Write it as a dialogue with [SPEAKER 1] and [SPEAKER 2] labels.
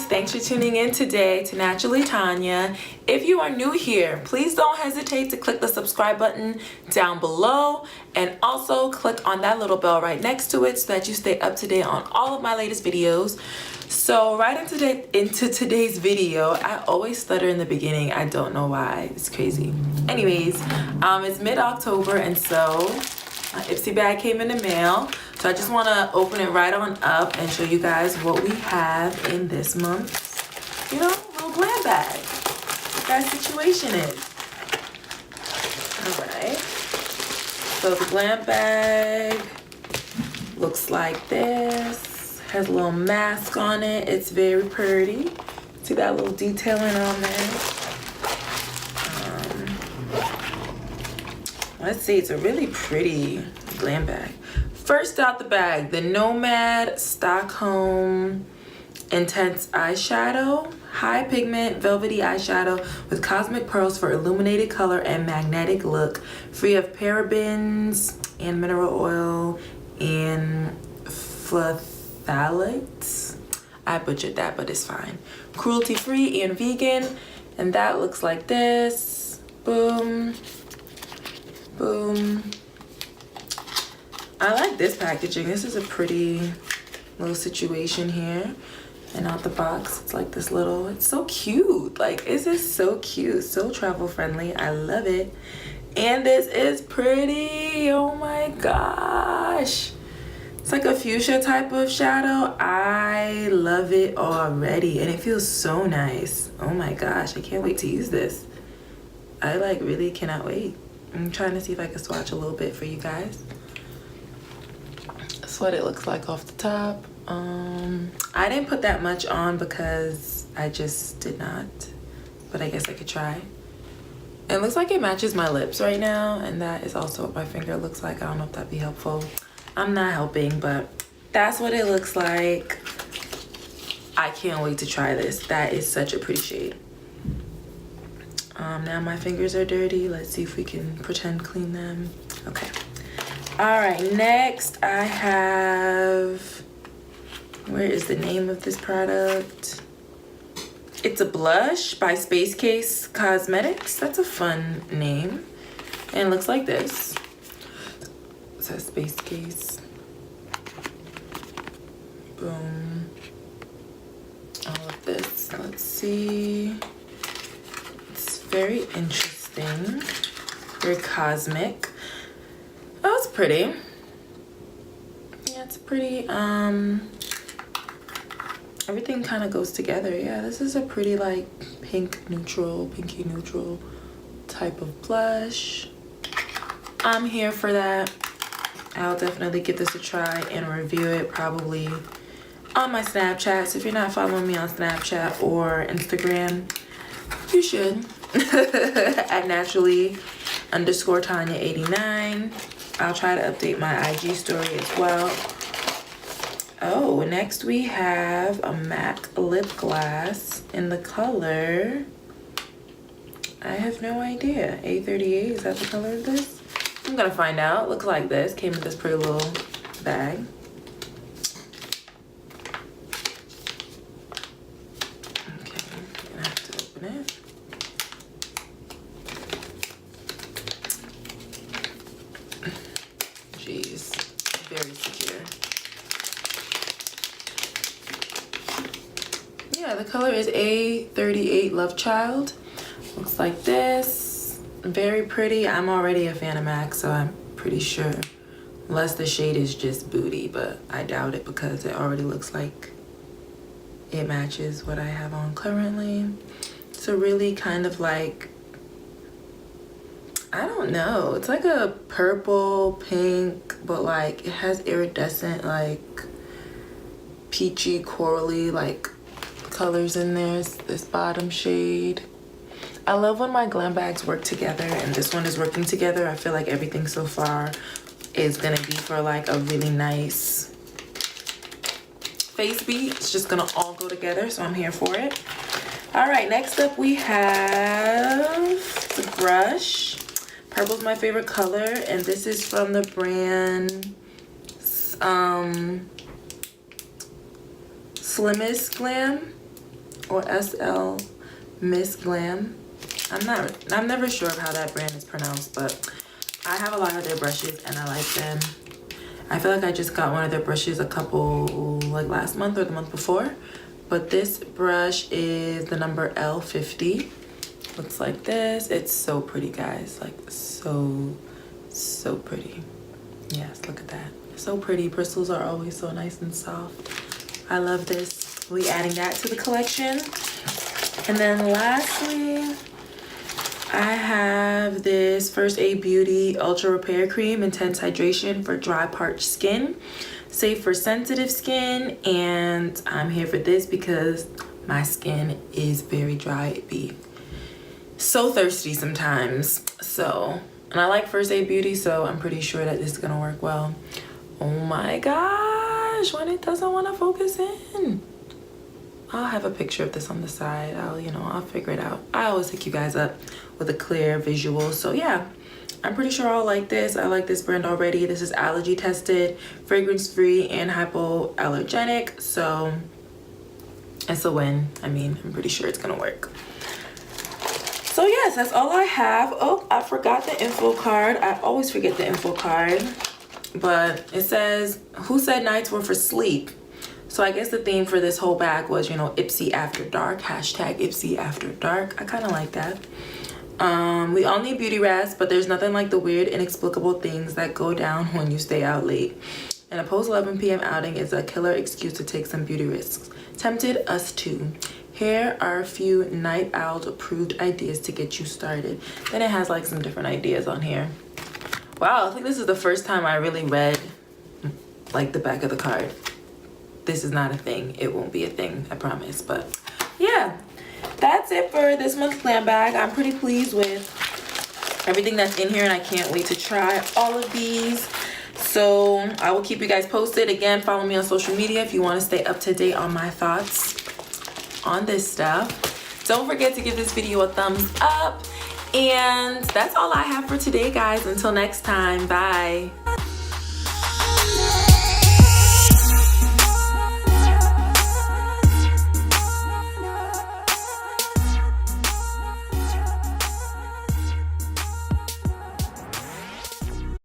[SPEAKER 1] thanks for tuning in today to Naturally Tanya. If you are new here, please don't hesitate to click the subscribe button down below and also click on that little bell right next to it so that you stay up to date on all of my latest videos. So right into today's video, I always stutter in the beginning. I don't know why, it's crazy. Anyways, it's mid-October and so my Ipsy bag came in the mail. So I just want to open it right on up and show you guys what we have in this month's, little glam bag. What that situation is. Alright. So the glam bag looks like this. Has a little mask on it. It's very pretty. See that little detailing on there? Let's see, it's a really pretty glam bag. First out the bag, the Nomad Stockholm Intense Eyeshadow. High pigment, velvety eyeshadow with cosmic pearls for illuminated color and magnetic look. Free of parabens and mineral oil and phthalates. I butchered that, but it's fine. Cruelty free and vegan. And that looks like this. Boom. Boom. I like this packaging. This is a pretty little situation here. And out the box, it's like this little, it's so cute. Like, this is so cute, so travel friendly. I love it. And this is pretty. Oh my gosh. It's like a fuchsia type of shadow. I love it already. And it feels so nice. Oh my gosh, I can't wait to use this. I like really cannot wait. I'm trying to see if I can swatch a little bit for you guys. That's what it looks like off the top. I didn't put that much on because I just did not, but I guess I could try. It looks like it matches my lips right now, and that is also what my finger looks like. I don't know if that'd be helpful. I'm not helping, but that's what it looks like. I can't wait to try this. That is such a pretty shade. Now my fingers are dirty. Let's see if we can pretend clean them. Okay. All right, next I have, where is the name of this product? It's a blush by Space Case Cosmetics. That's a fun name. And it looks like this. It says Space Case. Boom. All of this. Let's see. It's very interesting. Very cosmic. Oh, it's pretty. Yeah, it's pretty. Everything kind of goes together. Yeah, this is a pretty like pinky neutral type of blush. I'm here for that. I'll definitely give this a try and review it probably on my Snapchat. So if you're not following me on Snapchat or Instagram, you should. At naturally_Tanya89. I'll try to update my IG story as well. Oh, next we have a MAC lip gloss in the color, I have no idea. A38, is that the color of this? I'm gonna find out. Looks like this. Came in this pretty little bag. Okay, I'm gonna have to open it. Jeez, very secure. Yeah, the color is A38 Love Child. Looks like this. Very pretty. I'm already a fan of MAC, so I'm pretty sure. Unless the shade is just booty, but I doubt it because it already looks like it matches what I have on currently. It's a really kind of like, I don't know. It's like a purple, pink, but like it has iridescent, like peachy, corally, like colors in there. This bottom shade. I love when my glam bags work together, and this one is working together. I feel like everything so far is gonna be for like a really nice face beat. It's just gonna all go together, so I'm here for it. All right, next up we have the brush. Purple's my favorite color, and this is from the brand Slimmest Glam. or SL Miss Glam. I'm never sure of how that brand is pronounced, but I have a lot of their brushes and I like them. I feel like I just got one of their brushes a couple, like last month or the month before. But this brush is the number L50. Looks like this. It's so pretty, guys. Like so pretty. Yes, look at that. So pretty. Bristles are always so nice and soft. I love this. We adding that to the collection. And then lastly, I have this First Aid Beauty Ultra Repair Cream, Intense Hydration for dry, parched skin. Safe for sensitive skin. And I'm here for this because my skin is very dry. It be so thirsty sometimes. So, and I like First Aid Beauty, so I'm pretty sure that this is gonna work well. Oh my gosh, when it doesn't want to focus in. I'll have a picture of this on the side. I'll figure it out. I always hook you guys up with a clear visual. So yeah, I'm pretty sure I'll like this. I like this brand already. This is allergy tested, fragrance free, and hypoallergenic. So it's a win. I mean, I'm pretty sure it's gonna work. So yes, that's all I have. Oh, I forgot the info card. I always forget the info card. But it says, who said nights were for sleep? So I guess the theme for this whole bag was, Ipsy After Dark, hashtag Ipsy After Dark. I kind of like that. We all need beauty rest, but there's nothing like the weird, inexplicable things that go down when you stay out late. And a post 11 p.m. outing is a killer excuse to take some beauty risks. Tempted us too. Here are a few Night Owl approved ideas to get you started. Then it has like some different ideas on here. Wow, I think this is the first time I really read like the back of the card. This is not a thing. It won't be a thing, I promise. But yeah, that's it for this month's glam bag. I'm pretty pleased with everything that's in here and I can't wait to try all of these. So I will keep you guys posted. Again, follow me on social media if you want to stay up to date on my thoughts on this stuff. Don't forget to give this video a thumbs up. And that's all I have for today, guys. Until next time, bye.